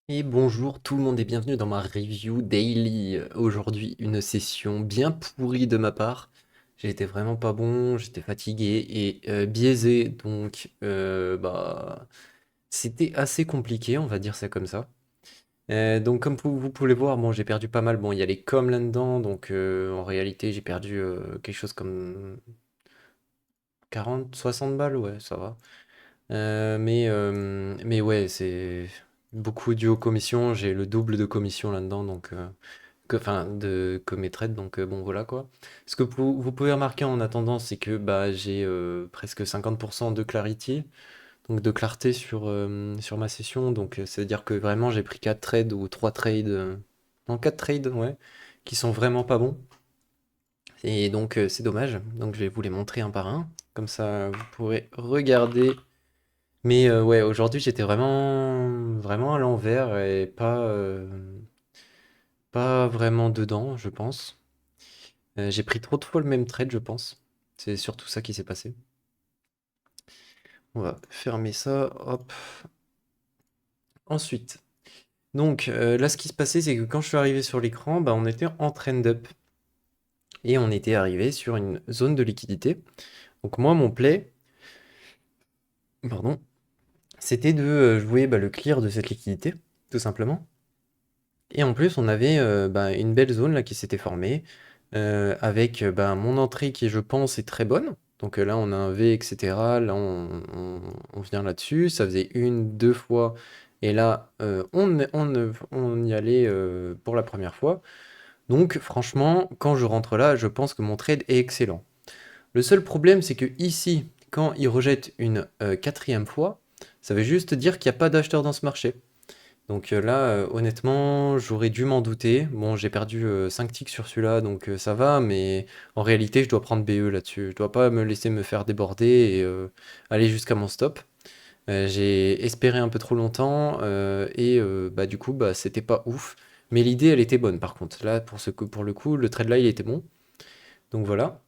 Et bonjour tout le monde et bienvenue dans ma review daily. Aujourd'hui, une session bien pourrie de ma part. J'ai été vraiment pas bon, j'étais fatigué et biaisé, donc c'était assez compliqué, on va dire ça comme ça. Donc comme vous pouvez le voir, bon j'ai perdu pas mal. Bon, il y a les coms là-dedans, donc en réalité j'ai perdu quelque chose comme 40, 60 balles, ouais, ça va. Mais ouais, c'est beaucoup dû aux commissions. J'ai le double de commissions là-dedans, donc enfin de commis-traite, donc bon voilà quoi. Ce que vous pouvez remarquer en attendant, c'est que bah j'ai presque 50% de clarity, donc de clarté sur ma session. Donc ça veut dire que vraiment j'ai pris 4 trades ou 3 trades, non 4 trades, ouais, qui sont vraiment pas bons. Et donc c'est dommage. Donc je vais vous les montrer un par un. Comme ça, vous pourrez regarder. Mais ouais, aujourd'hui, j'étais vraiment à l'envers et pas vraiment dedans, je pense. J'ai pris trop de fois le même trade, je pense. C'est surtout ça qui s'est passé. On va fermer ça, hop. Ensuite, donc là, ce qui se passait, c'est que quand je suis arrivé sur l'écran, bah, on était en trend up et on était arrivé sur une zone de liquidité. Donc moi, mon play, pardon, c'était de jouer bah, le clear de cette liquidité, tout simplement. Et en plus, on avait bah, une belle zone là qui s'était formée avec bah, mon entrée qui, je pense, est très bonne. Donc là, on a un V, etc. Là, on vient là-dessus. Ça faisait une, deux fois. Et là, on y allait pour la première fois. Donc, franchement, quand je rentre là, je pense que mon trade est excellent. Le seul problème, c'est que ici, quand il rejette une quatrième fois, ça veut juste dire qu'il n'y a pas d'acheteur dans ce marché. Donc là, honnêtement, j'aurais dû m'en douter. Bon, j'ai perdu 5 ticks sur celui-là, donc ça va, mais en réalité, je dois prendre BE là-dessus. Je dois pas me laisser me faire déborder et aller jusqu'à mon stop. J'ai espéré un peu trop longtemps et bah, du coup, bah, c'était pas ouf. Mais l'idée, elle était bonne par contre. Là, pour le coup, le trade là, il était bon. Donc voilà.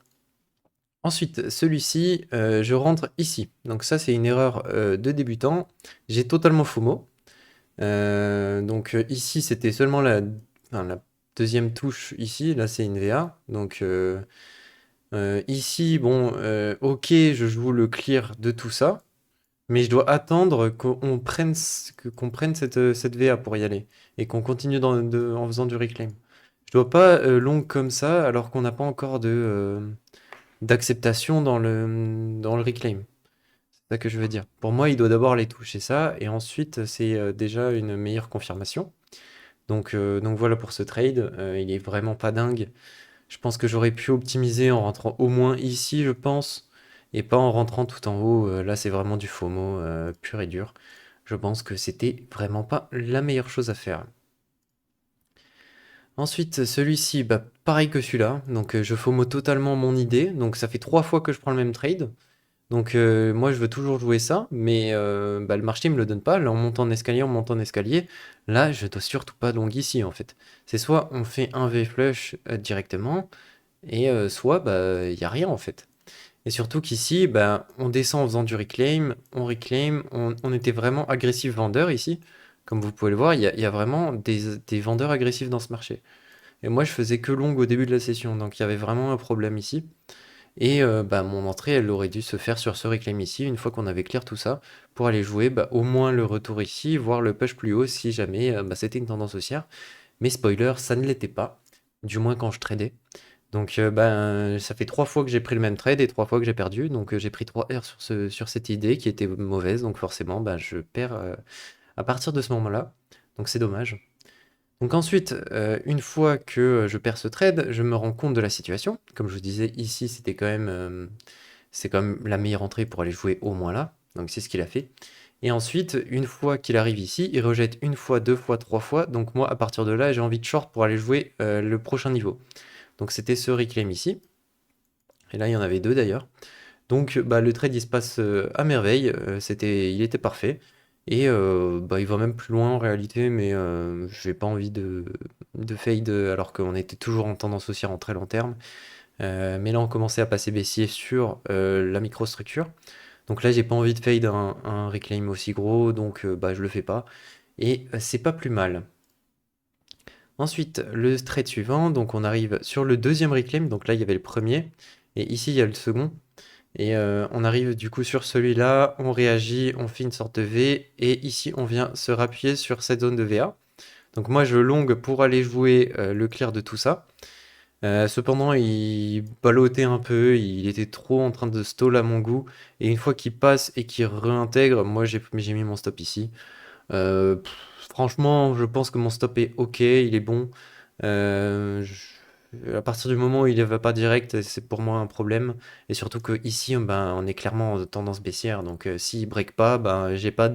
Ensuite, celui-ci, je rentre ici. Donc ça, c'est une erreur de débutant. J'ai totalement FOMO. Donc ici, c'était seulement enfin, la deuxième touche ici. Là, c'est une VA. Donc ici, bon, ok, je joue le clear de tout ça. Mais je dois attendre qu'on prenne cette VA pour y aller. Et qu'on continue en faisant du reclaim. Je dois pas long comme ça alors qu'on n'a pas encore d'acceptation dans le reclaim. C'est ça que je veux dire. Pour moi, il doit d'abord aller toucher ça. Et ensuite, c'est déjà une meilleure confirmation. Donc voilà pour ce trade, il est vraiment pas dingue. Je pense que j'aurais pu optimiser en rentrant au moins ici, je pense, et pas en rentrant tout en haut. Là, c'est vraiment du FOMO pur et dur. Je pense que c'était vraiment pas la meilleure chose à faire. Ensuite, celui-ci, bah, pareil que celui-là. Donc je FOMO totalement mon idée. Donc ça fait 3 fois que je prends le même trade. Donc moi je veux toujours jouer ça, mais bah, le marché me le donne pas. Là on monte en escalier. Là je dois surtout pas long ici en fait. C'est soit on fait un V flush directement, et soit bah il y a rien en fait. Et surtout qu'ici bah, on descend en faisant du reclaim, on était vraiment agressif vendeur ici. Comme vous pouvez le voir, il y a vraiment des vendeurs agressifs dans ce marché. Et moi je faisais que long au début de la session, donc il y avait vraiment un problème ici. Et bah, mon entrée, elle aurait dû se faire sur ce réclame ici, une fois qu'on avait clear tout ça, pour aller jouer bah, au moins le retour ici, voire le push plus haut si jamais bah, c'était une tendance haussière. Mais spoiler, ça ne l'était pas, du moins quand je tradais. Donc bah, ça fait 3 fois que j'ai pris le même trade et 3 fois que j'ai perdu. Donc j'ai pris 3 R sur cette idée qui était mauvaise, donc forcément bah, je perds à partir de ce moment-là. Donc c'est dommage. Donc ensuite, une fois que je perds ce trade, je me rends compte de la situation. Comme je vous disais, ici, c'est quand même la meilleure entrée pour aller jouer au moins là. Donc c'est ce qu'il a fait. Et ensuite, une fois qu'il arrive ici, il rejette une fois, deux fois, trois fois. Donc moi, à partir de là, j'ai envie de short pour aller jouer le prochain niveau. Donc c'était ce reclaim ici. Et là, il y en avait deux d'ailleurs. Donc bah, le trade, il se passe à merveille. Il était parfait. Et bah, il va même plus loin en réalité, mais j'ai pas envie de fade alors qu'on était toujours en tendance haussière en très long terme. Mais là, on commençait à passer baissier sur la microstructure. Donc là, j'ai pas envie de fade un reclaim aussi gros, donc bah, je le fais pas. et c'est pas plus mal. Ensuite, le trade suivant, donc on arrive sur le deuxième reclaim, donc là il y avait le premier, et ici il y a le second. Et on arrive du coup sur celui-là, on réagit, on fait une sorte de V, et ici on vient se rappuyer sur cette zone de VA. Donc moi je longue pour aller jouer le clear de tout ça. Cependant il ballottait un peu, il était trop en train de stall à mon goût, et une fois qu'il passe et qu'il réintègre, moi j'ai mis mon stop ici. Franchement, je pense que mon stop est ok, il est bon. À partir du moment où il ne va pas direct, c'est pour moi un problème. Et surtout que ici, ben, on est clairement en tendance baissière. Donc s'il break pas, ben, j'ai pas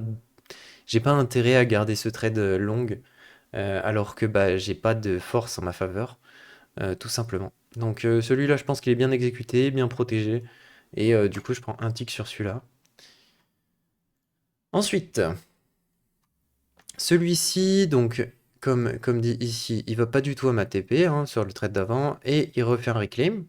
intérêt à garder ce trade long. Alors que bah, j'ai pas de force en ma faveur, tout simplement. Donc celui-là, je pense qu'il est bien exécuté, bien protégé. Et du coup, je prends un tick sur celui-là. Ensuite, celui-ci, donc, comme dit ici, il va pas du tout à ma TP hein, sur le trade d'avant et il refait un reclaim.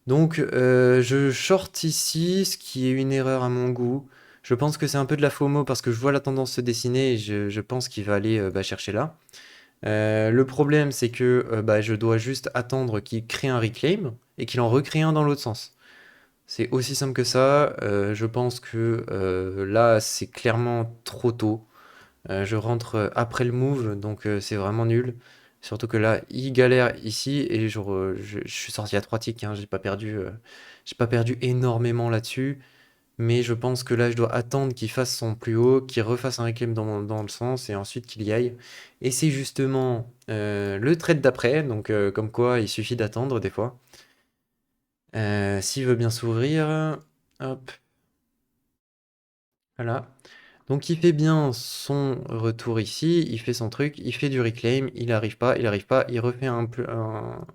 Donc, je short ici, ce qui est une erreur à mon goût. Je pense que c'est un peu de la FOMO parce que je vois la tendance se dessiner et je pense qu'il va aller bah, chercher là. Le problème, c'est que bah, je dois juste attendre qu'il crée un reclaim et qu'il en recrée un dans l'autre sens. C'est aussi simple que ça. Je pense que là, c'est clairement trop tôt. Je rentre après le move, donc c'est vraiment nul. Surtout que là, il galère ici et je suis sorti à 3 ticks, hein, j'ai pas perdu énormément là-dessus. Mais je pense que là, je dois attendre qu'il fasse son plus haut, qu'il refasse un reclaim dans le sens et ensuite qu'il y aille. Et c'est justement le trade d'après, donc comme quoi il suffit d'attendre des fois. S'il veut bien s'ouvrir, hop, voilà. Donc il fait bien son retour ici, il fait son truc, il fait du reclaim, il arrive pas, il refait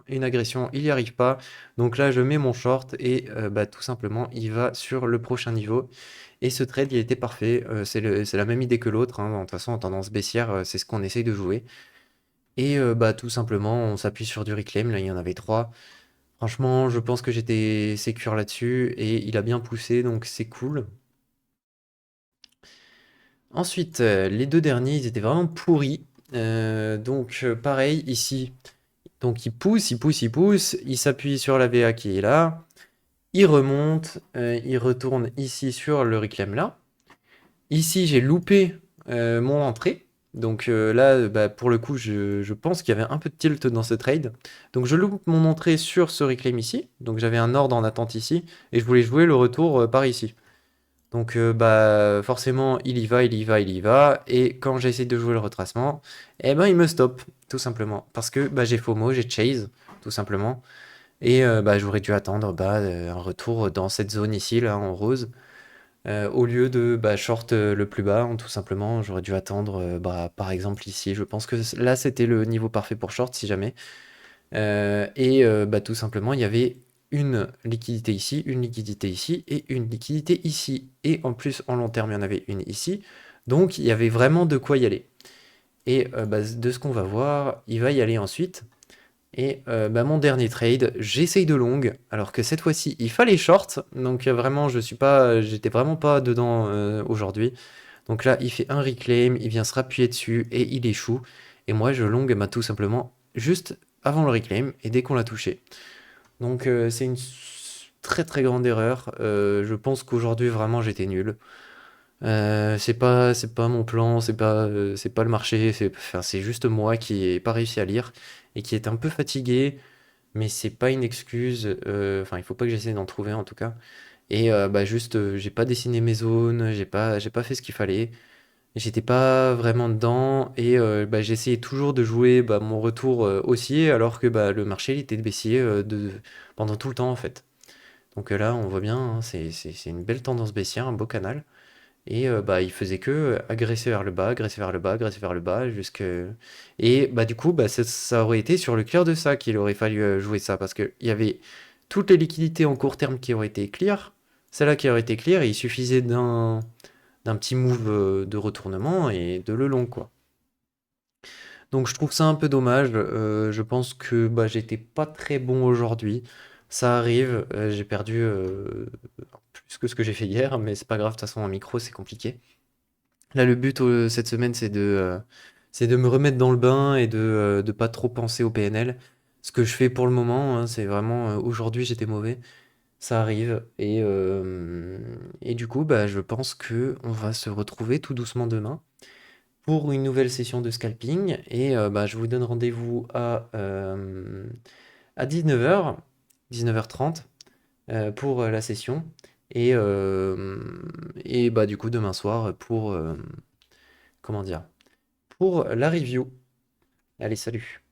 une agression, il n'y arrive pas. Donc là je mets mon short et bah, tout simplement il va sur le prochain niveau. Et ce trade il était parfait, c'est la même idée que l'autre, hein. De toute façon en tendance baissière c'est ce qu'on essaye de jouer. Et bah, tout simplement on s'appuie sur du reclaim, là il y en avait trois. Franchement je pense que j'étais sécure là-dessus et il a bien poussé donc c'est cool. Ensuite, les 2 derniers, ils étaient vraiment pourris. Donc pareil ici, donc il pousse, il pousse, il pousse, il s'appuie sur la VA qui est là, il remonte, il retourne ici sur le reclaim là. Ici, j'ai loupé, mon entrée, donc là, bah, pour le coup, je pense qu'il y avait un peu de tilt dans ce trade. Donc je loupe mon entrée sur ce reclaim ici, donc j'avais un ordre en attente ici et je voulais jouer le retour, par ici. Donc bah forcément il y va, il y va, il y va. Et quand j'essaie de jouer le retracement, eh ben il me stoppe, tout simplement. Parce que bah, j'ai FOMO, j'ai chase, tout simplement. Et bah, j'aurais dû attendre bah, un retour dans cette zone ici, là, en rose. Au lieu de bah, short le plus bas, hein, tout simplement, j'aurais dû attendre bah, par exemple ici. Je pense que là c'était le niveau parfait pour short si jamais. Et bah, tout simplement, il y avait une liquidité ici, une liquidité ici et une liquidité ici. Et en plus, en long terme, il y en avait une ici. Donc, il y avait vraiment de quoi y aller. Et bah, de ce qu'on va voir, il va y aller ensuite. Et bah, mon dernier trade, j'essaye de long, alors que cette fois-ci, il fallait short. Donc vraiment, j'étais vraiment pas dedans aujourd'hui. Donc là, il fait un reclaim, il vient se rappuyer dessus et il échoue. Et moi, je long bah, tout simplement juste avant le reclaim et dès qu'on l'a touché. Donc c'est une très très grande erreur. Je pense qu'aujourd'hui, vraiment, j'étais nul. C'est pas mon plan, c'est pas le marché, enfin, c'est juste moi qui ai pas réussi à lire et qui est un peu fatigué, mais c'est pas une excuse. Enfin, il faut pas que j'essaie d'en trouver en tout cas. Et bah juste, j'ai pas dessiné mes zones, j'ai pas fait ce qu'il fallait. J'étais pas vraiment dedans et bah, j'essayais toujours de jouer bah, mon retour haussier alors que bah, le marché il était baissier pendant tout le temps en fait. Donc là on voit bien, hein, c'est une belle tendance baissière, un beau canal. Et bah, il faisait que agresser vers le bas, agresser vers le bas, agresser vers le bas, jusque... Et bah, du coup, bah, ça aurait été sur le clear de ça qu'il aurait fallu jouer ça, parce qu'il y avait toutes les liquidités en court terme qui auraient été clear, celle-là qui aurait été clear, et il suffisait d'un petit move de retournement et de le long, quoi. Donc je trouve ça un peu dommage, je pense que bah, j'étais pas très bon aujourd'hui, ça arrive, j'ai perdu plus que ce que j'ai fait hier, mais c'est pas grave, de toute façon en micro c'est compliqué. Là, le but cette semaine, c'est de me remettre dans le bain et de pas trop penser au PNL. Ce que je fais pour le moment, hein, c'est vraiment aujourd'hui j'étais mauvais, ça arrive. Et du coup, bah, je pense que on va se retrouver tout doucement demain pour une nouvelle session de scalping. Et bah, je vous donne rendez-vous à 19h, 19h30 pour la session. Et bah, du coup, demain soir pour, comment dire, pour la review. Allez, salut.